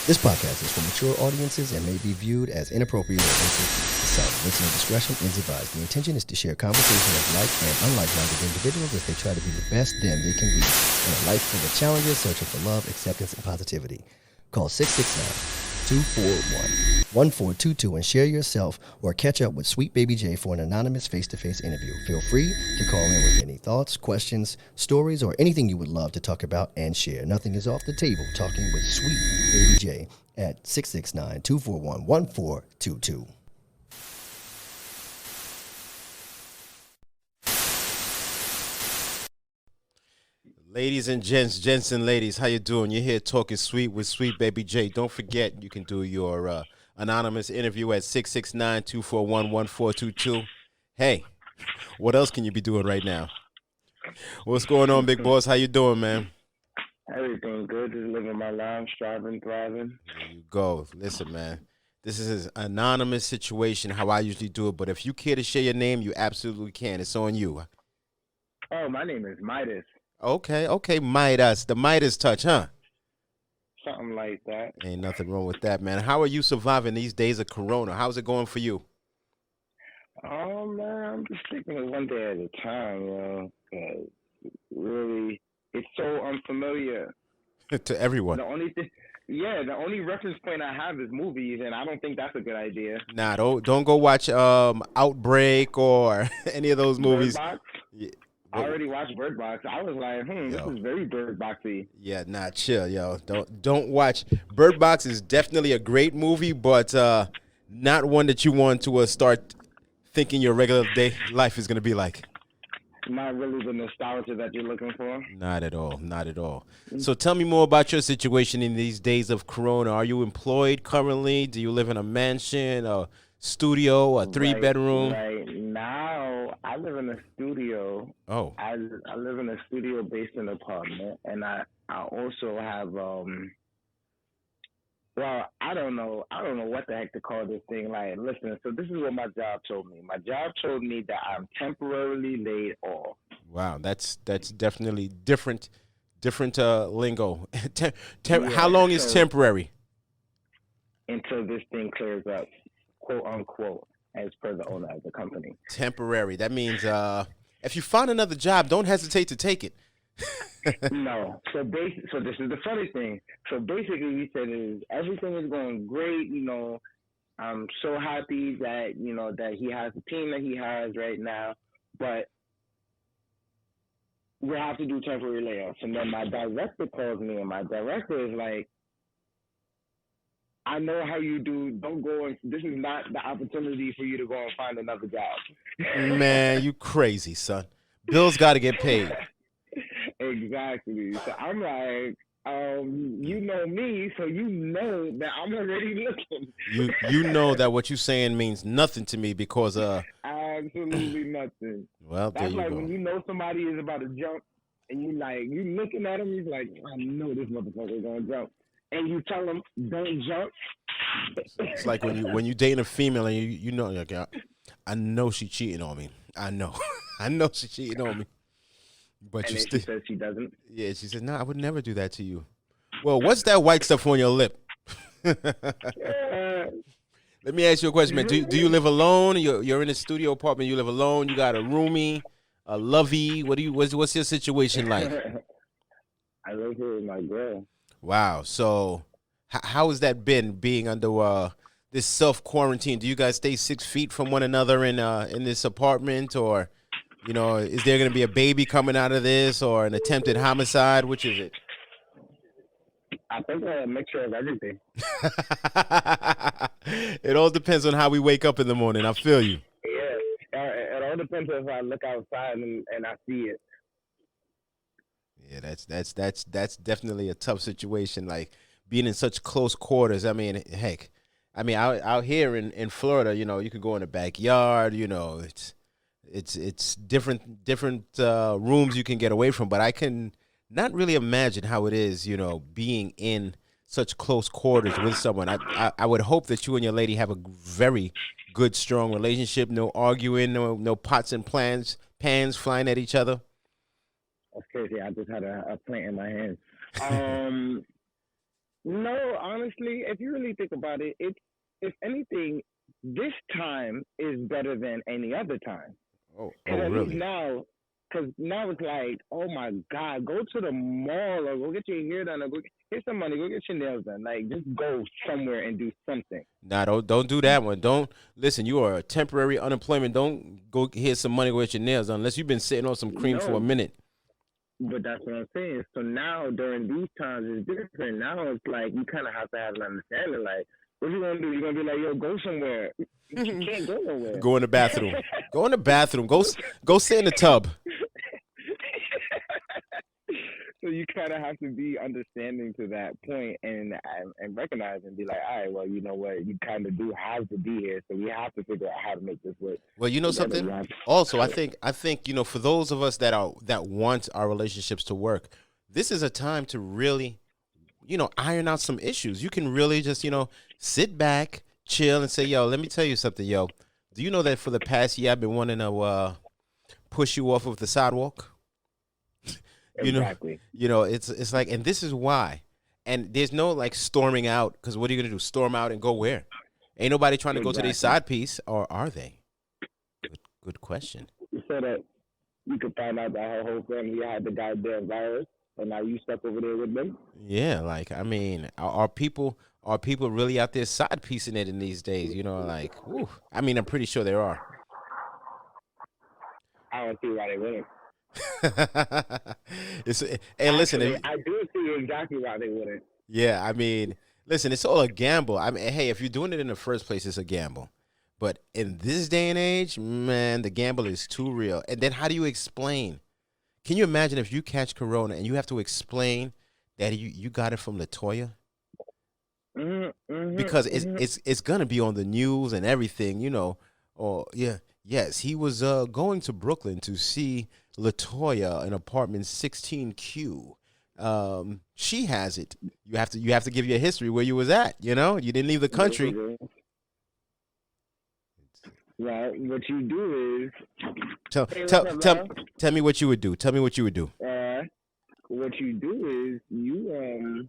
This podcast is for mature audiences and may be viewed as inappropriate or offensive to some. Listener discretion is advised. The intention is to share conversation of like and unlike-minded individuals as they try to be the best them they can be in a life full of challenges, searching for love, acceptance, and positivity. Call 669-241-1422 and share yourself or catch up with Sweet Baby Jay for an anonymous face-to-face interview. Feel free to call in with any thoughts, questions, stories, or anything you would love to talk about and share. Nothing is off the table. Talking with Sweet Baby Jay at 669-241-1422. Ladies and gents and ladies, how you doing? You're here talking sweet with Sweet Baby Jay. Don't forget, you can do your anonymous interview at 669-241-1422. Hey, what else can you be doing right now? What's going on, big boss? How you doing, man? Everything good. Just living my life, striving, thriving. There you go. Listen, man, this is an anonymous situation, how I usually do it. But if you care to share your name, you absolutely can. It's on you. Oh, my name is Midas. Okay, Midas. The Midas touch, huh? Something like that. Ain't nothing wrong with that, man. How are you surviving these days of Corona? How's it going for you? Oh, man, I'm just taking it one day at a time, yo. 'Cause really, it's so unfamiliar. To everyone. The only reference point I have is movies, and I don't think that's a good idea. Nah, don't go watch Outbreak or any of those movies. Bird Box? Yeah. I already watched Bird Box. I was like, this is very Bird Boxy. Yeah, nah, chill, yo. Don't watch. Bird Box is definitely a great movie, but not one that you want to start thinking your regular day life is gonna be like. Not really the nostalgia that you're looking for. Not at all. So tell me more about your situation in these days of Corona. Are you employed currently? Do you live in a mansion, a studio, a three-bedroom? Right now, I live in a studio. Oh. I live in a studio-based in an apartment, and I also have I don't know what the heck to call this thing. Like, listen, so this is what my job told me. My job told me that I'm temporarily laid off. Wow, that's definitely different lingo. How long is temporary? Until this thing clears up, quote unquote, as per the owner of the company. Temporary. That means if you find another job, don't hesitate to take it. No. So this is the funny thing. So basically, we said everything is going great. You know, I'm so happy that that he has the team that he has right now, but we have to do temporary layoffs. And then my director calls me, and my director is like, I know how you do. Don't go and this is not the opportunity for you to go and find another job. Man, you crazy, son. Bills got to get paid. Exactly. So I'm like, you know me, so you know that I'm already looking. You know that what you're saying means nothing to me because absolutely nothing. Well, that's there you like go. When you know somebody is about to jump, and you looking at him, he's like, I know this motherfucker gonna jump, and you tell him don't jump. It's like when you dating a female and you know, like, I know she cheating on me. I know she cheating on me. But and you she says she doesn't. Yeah, she said, "No, I would never do that to you." Well, what's that white stuff on your lip? Let me ask you a question, man. Do you live alone? You're in a studio apartment. You live alone. You got a roomie, a lovey. What's your situation like? I live here with my girl. Wow. So, how has that been being under this self quarantine? Do you guys stay 6 feet from one another in this apartment, or? Is there going to be a baby coming out of this or an attempted homicide? Which is it? I think a mixture of everything. It all depends on how we wake up in the morning. I feel you. Yeah, it all depends on if I look outside and I see it. Yeah, that's definitely a tough situation. Like being in such close quarters. I mean, heck, out here in Florida, you could go in the backyard. It's different rooms you can get away from, but I can not really imagine how it is, being in such close quarters with someone. I would hope that you and your lady have a very good, strong relationship. No arguing, no pots and pans flying at each other. That's crazy. I just had a plant in my hand. No, honestly, if you really think about it, it's if anything, this time is better than any other time. Oh, Because at least really? now, because now it's like, oh my God, go to the mall or go get your hair done or go get some money, go get your nails done. Like, just go somewhere and do something. Nah, don't do that one. Don't listen. You are a temporary unemployment. Don't go get some money with your nails done unless you've been sitting on some cream for a No, minute. but that's what I'm saying. So now during these times, it's different. Now it's like you kind of have to have an understanding. Like, what you gonna do? You gonna be like, yo, go somewhere. You can't go nowhere. Go in the bathroom. Go in the bathroom. Go sit in the tub. So you kind of have to be understanding to that point and recognize and be like, all right, well, you know what, you kind of do have to be here, so we have to figure out how to make this work Well, you know together. something. Also, I think for those of us that want our relationships to work, this is a time to really iron out some issues. You can really just sit back, chill, and say, yo, let me tell you something, yo. Do you know that for the past year I've been wanting to push you off of the sidewalk? Exactly. It's like, and this is why. And there's no like storming out, because what are you gonna do? Storm out and go where? Ain't nobody trying to go to their side piece, or are they? Good question. So that you could find out that her whole family had the goddamn virus, and now you stuck over there with them. Yeah, like I mean, are people really out there side piecing it in these days? Like, whew. I mean, I'm pretty sure there are. I don't see why they wouldn't. And listen, Actually, I do see exactly why they wouldn't. yeah, I mean, listen, it's all a gamble. I mean, hey, if you're doing it in the first place, it's a gamble. But in this day and age, man, the gamble is too real. And then how do you explain? Can you imagine if you catch corona and you have to explain that you got it from Latoya? Because it's gonna be on the news and everything. Or yeah, yes, he was going to Brooklyn to see Latoya in apartment 16Q. She has it. You have to give your history where you was at. You didn't leave the country. Well, what you do is Tell me what you would do. Tell me what you would do. what you do is you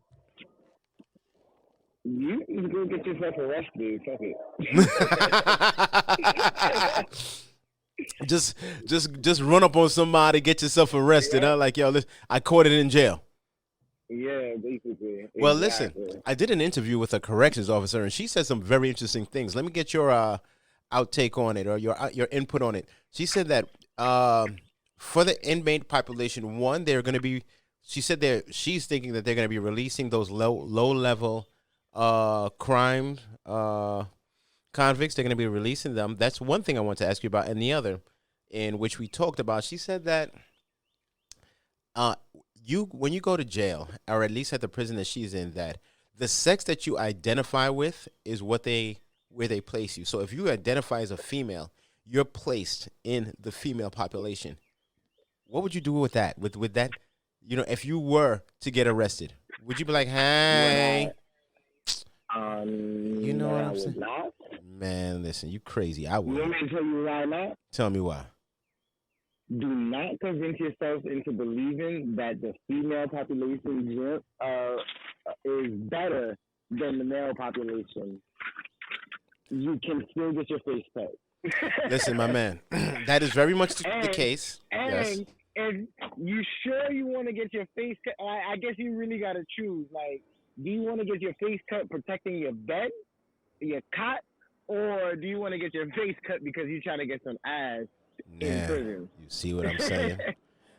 go get yourself arrested. Fuck it. Just run up on somebody, get yourself arrested. Huh? Like, yo, I caught it in jail. Yeah, basically. Well, Exactly. listen, I did an interview with a corrections officer, and she said some very interesting things. Let me get your outtake on it, or your input on it. She said that for the inmate population, one, they're going to be. She said she's thinking that they're going to be releasing those low level crime convicts. They're going to be releasing them. That's one thing I want to ask you about, and the other, in which we talked about, she said that when you go to jail, or at least at the prison that she's in, that the sex that you identify with is where they place you. So if you identify as a female, you're placed in the female population. What would you do with that? With that, if you were to get arrested, would you be like, hey? You know what I'm saying? Not. Man, listen, you crazy. I You would. want me to tell you why not? Tell me why. Do not convince yourself into believing that the female population is better than the male population. You can still get your face cut. Listen, my man, that is very much the case. Yes. And you sure you want to get your face cut? I guess you really got to choose. Like, do you want to get your face cut protecting your bed, your cot, or do you want to get your face cut because you're trying to get some ass in prison? You see what I'm saying?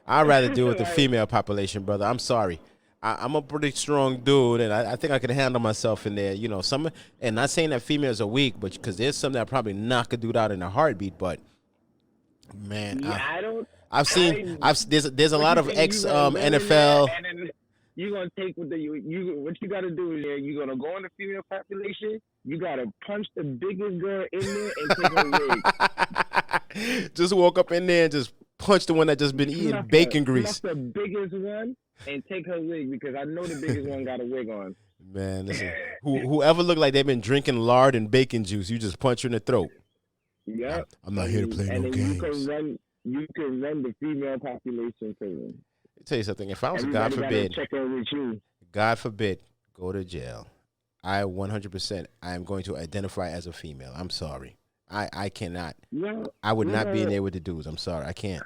I'd rather do it with the female population, brother. I'm sorry. I'm a pretty strong dude, and I think I can handle myself in there. And not saying that females are weak, but because there's some that probably knock a dude out in a heartbeat. But man, yeah, there's a lot of ex NFL. You're gonna take what you got to do is you're gonna go in the female population. You gotta punch the biggest girl in there and take her wig. Just walk up in there and just punch the one that just been eating bacon grease. The biggest one and take her wig, because I know the biggest one got a wig on. Man, listen, whoever look like they've been drinking lard and bacon juice, you just punch her in the throat. Yeah, I'm not here to play no games. You can run the female population prison. Let me tell you something. If I was, God forbid, God forbid, go to jail, I 100% I am going to identify as a female. I'm sorry. I cannot. Yeah, I would not be in well, there with the dudes. I'm sorry. I can't.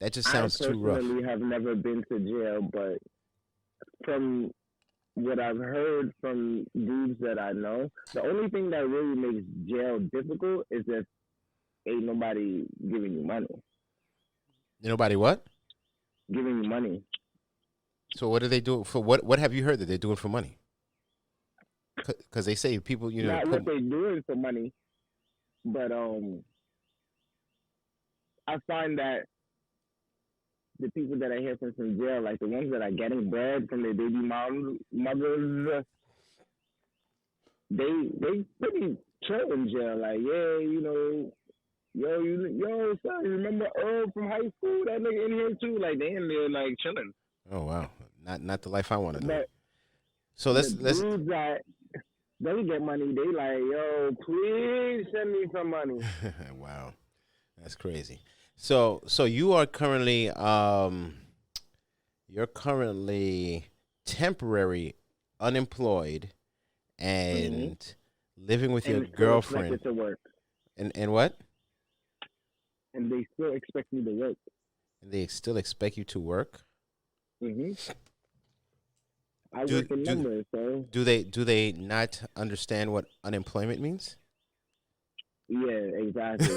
That just I sounds too rough. personally have never been to jail, but from what I've heard from dudes that I know, the only thing that really makes jail difficult is if ain't nobody giving you money. Nobody what? Giving you money. So what do they do for what? What have you heard that they're doing for money? Because they say people, Not put. what they're doing for money, but I find that the people that I hear from jail, like the ones that are getting bread from their baby mothers, they pretty chill in jail. Like, yeah, yo, son, you remember Earl from high school? That nigga in here too. Like, they in there like chilling. Oh wow, not the life I want to know. But So the let's dudes that they get money, they like, yo, please send me some money. Wow, that's crazy. So you are currently you're currently temporary unemployed and living with your And still expected girlfriend. to work. And what? And they still expect me to work. And they still expect you to work? I work in numbers, so Do they not understand what unemployment means? yeah, exactly.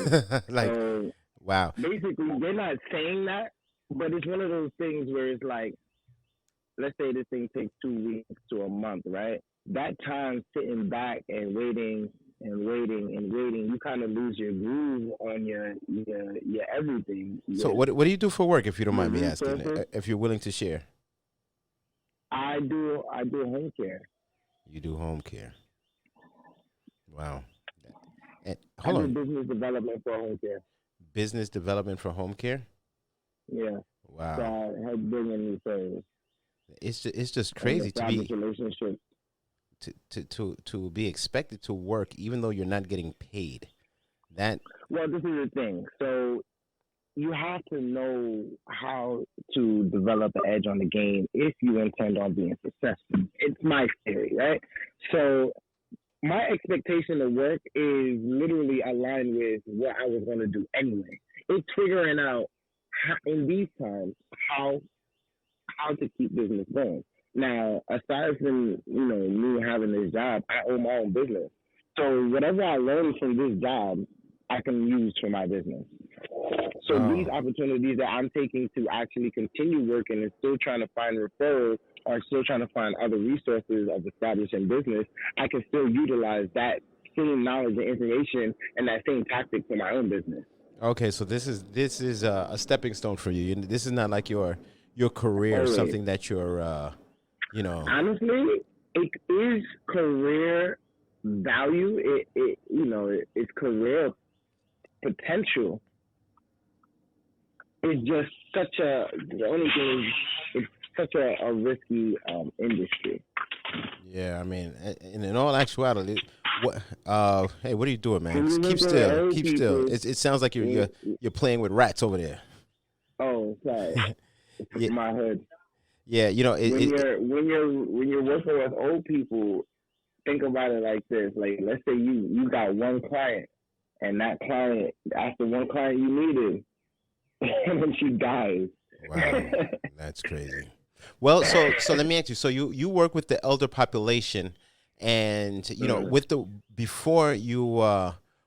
Like, So wow. basically, they're not saying that, but it's one of those things where it's like, let's say this thing takes 2 weeks to a month, right? That time sitting back and waiting and waiting and waiting, you kind of lose your groove on your everything. So what do you do for work, if you don't mind me asking, resources. if you're willing to share? I do home care. You do home care. Wow. And I hold do on. business development for home care. Business development for home care? Yeah. So Wow. I help bring in new service. It's just And crazy to establish be relationships. to be expected to work even though you're not getting paid. That Well, this is the thing. So you have to know how to develop an edge on the game if you intend on being successful. It's my theory, right? So my expectation of work is literally aligned with what I was going to do anyway. It's figuring out in these times how to keep business going. Now, aside from me having this job, I own my own business. So whatever I learn from this job, I can use for my business. So these oh opportunities that I'm taking to actually continue working and still trying to find referrals or still trying to find other resources of establishing business, I can still utilize that same knowledge and information and that same tactic for my own business. okay, so this is a stepping stone for you. This is not like your career, Always. something that you're Honestly, it is career value. It's career potential. It's just the only thing is it's such a risky industry. Yeah, I mean, in all actuality, what hey, what are you doing, man? When you're Keep working with still, old keep still. people, It sounds like you're playing with rats over there. oh, sorry, Yeah, it's my hood. yeah, When you're working with old people, think about it like this. Like, let's say you got one client, and that client, after one client you needed, and then she dies. wow, that's crazy. Well, so let me ask you. So you work with the elder population, and with the before you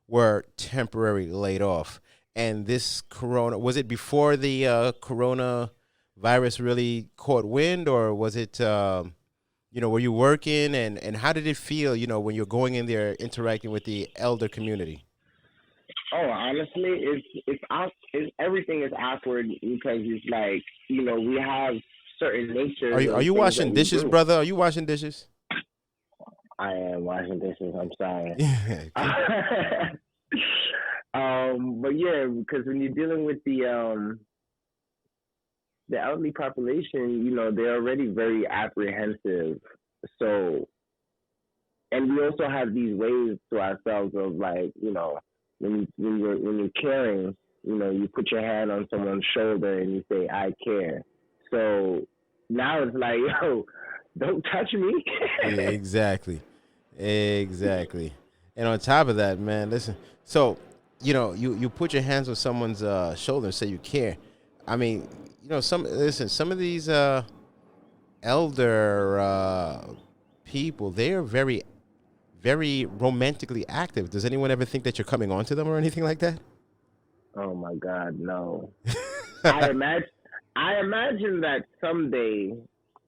were temporarily laid off, and this corona, was it before the corona virus really caught wind, or was it were you working, and how did it feel, when you're going in there interacting with the elder community? Oh, honestly, it's everything is awkward because it's like we have certain Are natures you are of you things that washing we dishes, do. brother? Are you washing dishes? I am washing dishes. I'm sorry. Yeah. But yeah, because when you're dealing with the elderly population, they're already very apprehensive. So, and we also have these ways to ourselves of like, when you're caring, you put your hand on someone's shoulder and you say, "I care." So now it's like, yo, don't touch me. Yeah, exactly. Exactly. And on top of that, man, listen. So, you put your hands on someone's shoulder and say you care. I mean, some of these elder people, they are very, very romantically active. Does anyone ever think that you're coming on to them or anything like that? Oh my God, no. I imagine that someday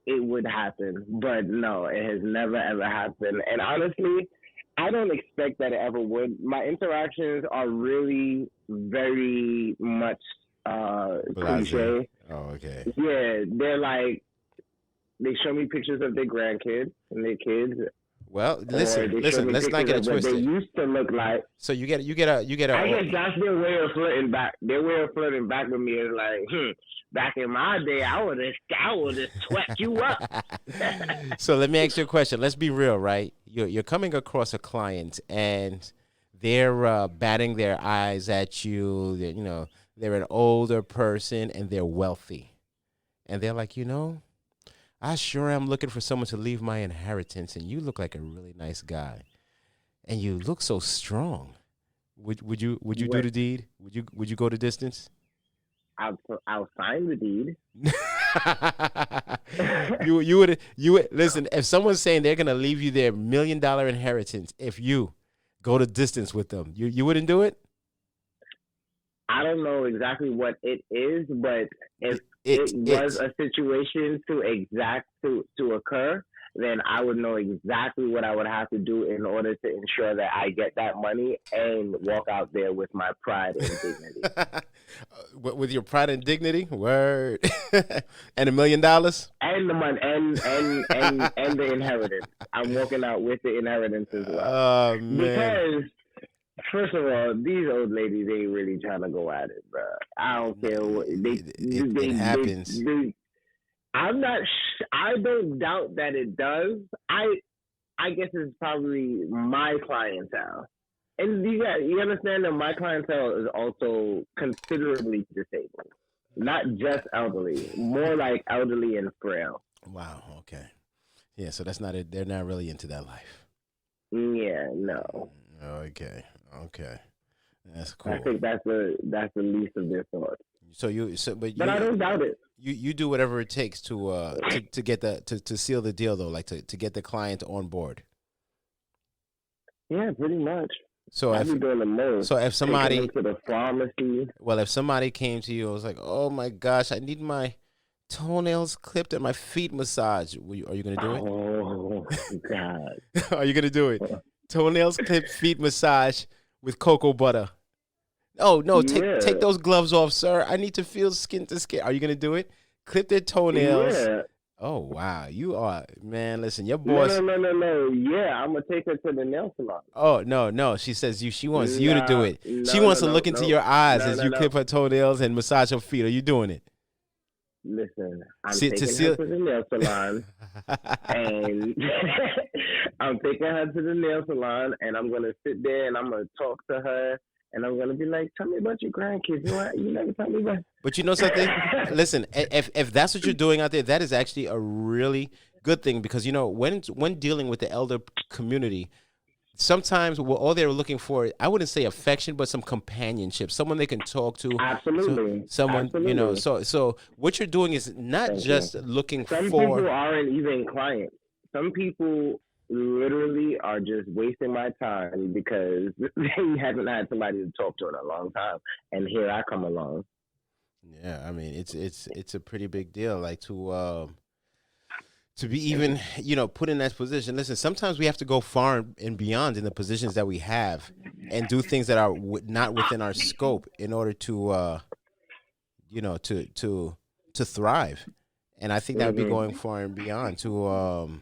it would happen, but no, it has never ever happened. And honestly, I don't expect that it ever would. My interactions are really very much Blase. cliche. Oh, okay. Yeah, they're like they show me pictures of their grandkids and their kids, Well, or they show listen. me Let's not pictures get of it what they twisted. used to look like. So you get a. I guess that's their way of flirting back. Their way of flirting back with me is like, back in my day, I would have swept you up. So let me ask you a question. Let's be real, right? You're coming across a client and they're batting their eyes at you. They're an older person and they're wealthy, and they're like, I sure am looking for someone to leave my inheritance, and you look like a really nice guy, and you look so strong. Would you do What? the deed? Would you go the distance? I'll sign the deed. you would listen. If someone's saying they're gonna leave you their $1 million inheritance, if you go the distance with them, you wouldn't do it. I don't know exactly what it is, but if It it was a situation to occur, then I would know exactly what I would have to do in order to ensure that I get that money and walk out there with my pride and dignity. With your pride and dignity, word, and $1 million. And the money and the inheritance. I'm walking out with the inheritance as well. Oh man. Because first of all, these old ladies ain't really trying to go at it, bro. I don't care what It happens. I don't doubt that it does. I guess it's probably my clientele. And you understand that my clientele is also considerably disabled. Not just elderly, more like elderly and frail. Wow. Okay. Yeah. So that's not it. They're not really into that life. Yeah, no. Okay. Okay. That's cool. I think that's the least of their thoughts. But I don't doubt it. you do whatever it takes to get to seal the deal though, like to get the client on board. Yeah, pretty much. So I've been doing the most. so if somebody Taking them to the pharmacy. well, if somebody came to you and was like, "Oh my gosh, I need my toenails clipped and my feet massaged," are you gonna do it? Oh God. Are you gonna do it? Toenails clipped, feet massage with cocoa butter. Oh no, take those gloves off, sir. I need to feel skin to skin. Are you gonna do it? Clip their toenails. Yeah. Oh wow, you are, man. Listen, your boss. No. Yeah, I'm gonna take her to the nail salon. Oh no. She says she wants you to do it. She wants to look into your eyes as you clip her toenails and massage her feet. Are you doing it? Listen, I'm taking her to the nail salon, and I'm taking her to the nail salon, and I'm gonna sit there and I'm gonna talk to her. And I'm gonna be like, tell me about your grandkids. You never tell me about. But you know something? Listen, if that's what you're doing out there, that is actually a really good thing because when dealing with the elder community, sometimes all they're looking for, I wouldn't say affection, but some companionship, someone they can talk to. Absolutely. Someone, Absolutely. So what you're doing is not just looking Some for. people aren't even clients. Some people literally are just wasting my time because they haven't had somebody to talk to in a long time, and here I come along. Yeah, I mean it's a pretty big deal, like to be even put in that position. Listen, sometimes we have to go far and beyond in the positions that we have, and do things that are not within our scope in order to to thrive. And I think that would be going far and beyond to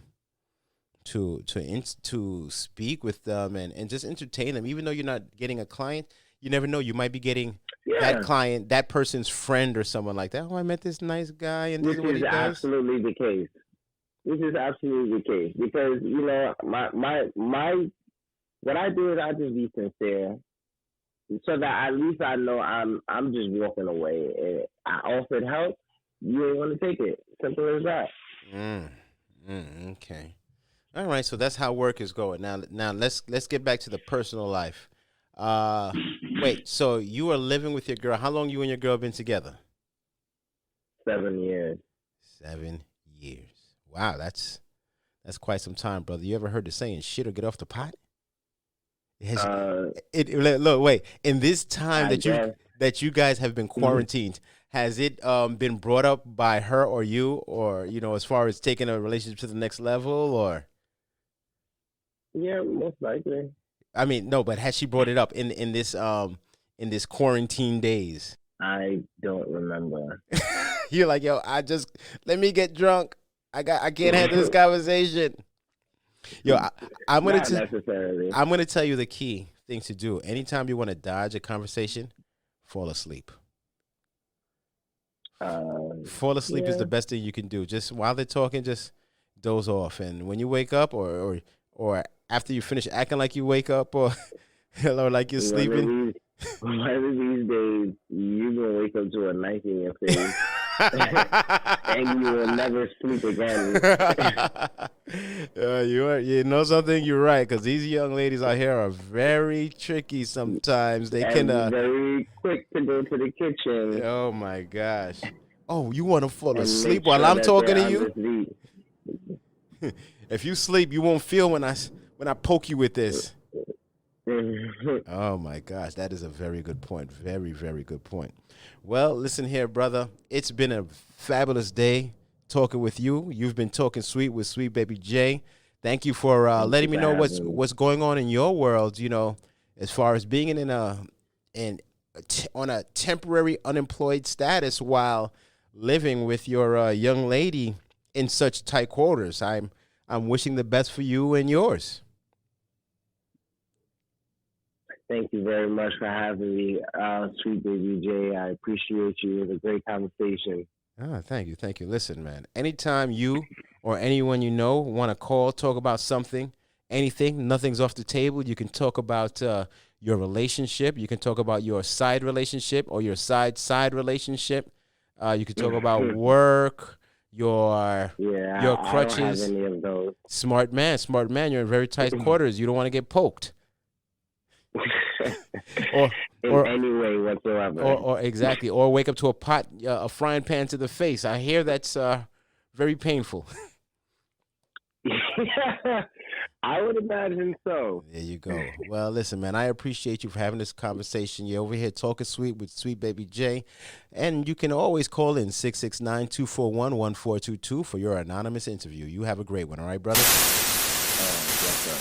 speak with them and just entertain them, even though you're not getting a client. You never know, you might be getting that client, that person's friend or someone like that. Oh, I met this nice guy and this is what he does. Absolutely the case. This is absolutely the case because my what I do is I just be sincere, so that at least I know I'm just walking away. I offered help, you don't want to take it. Simple as that. Okay. All right. So that's how work is going. Now let's get back to the personal life. Uh, Wait. So you are living with your girl. How long you and your girl been together? 7 years. 7 years. Wow, that's quite some time, brother. You ever heard the saying "shit or get off the pot"? Has, look, wait. In this time I guess. that you guys have been quarantined, has it been brought up by her or you, or as far as taking a relationship to the next level, or? Yeah, most likely. I mean, no, but has she brought it up in this quarantine days? I don't remember. You're like, yo, let me get drunk. I can't handle this conversation. Yo, I'm gonna Not necessarily. I'm gonna tell you the key thing to do. Anytime you want to dodge a conversation, fall asleep. Fall asleep is Yeah. the best thing you can do. Just while they're talking, just doze off. And when you wake up, or after you finish acting like you wake up, or like you're sleeping. One of these days, you're going to wake up to a knife in your face. And you will never sleep again. You know something? You're right, because these young ladies out here are very tricky sometimes. They can very quick to go to the kitchen. Oh my gosh! Oh, you want to fall and asleep make while sure I'm that talking they're to you? asleep. If you sleep, you won't feel when I poke you with this. Oh my gosh, that is a very good point. Very, very good point. Well, listen here, brother. It's been a fabulous day talking with you. You've been talking sweet with Sweet Baby Jay. Thank you for letting me know what's going on in your world. As far as being on a temporary unemployed status while living with your young lady in such tight quarters. I'm wishing the best for you and yours. Thank you very much for having me, Sweet Baby Jay. I appreciate you. It was a great conversation. Thank you. Listen, man, anytime you or anyone you know want to call, talk about something, anything, nothing's off the table. You can talk about your relationship. You can talk about your side relationship or your side relationship. You can talk about work, your crutches. I don't have any of those. Smart man. You're in very tight quarters. You don't want to get poked. or any way whatsoever. Or exactly. Or wake up to a frying pan to the face. I hear that's very painful. I would imagine so. There you go. Well, listen, man, I appreciate you for having this conversation. You're over here talking sweet with Sweet Baby Jay. And you can always call in 669-241-1422 for your anonymous interview. You have a great one. All right, brother? Yes, sir.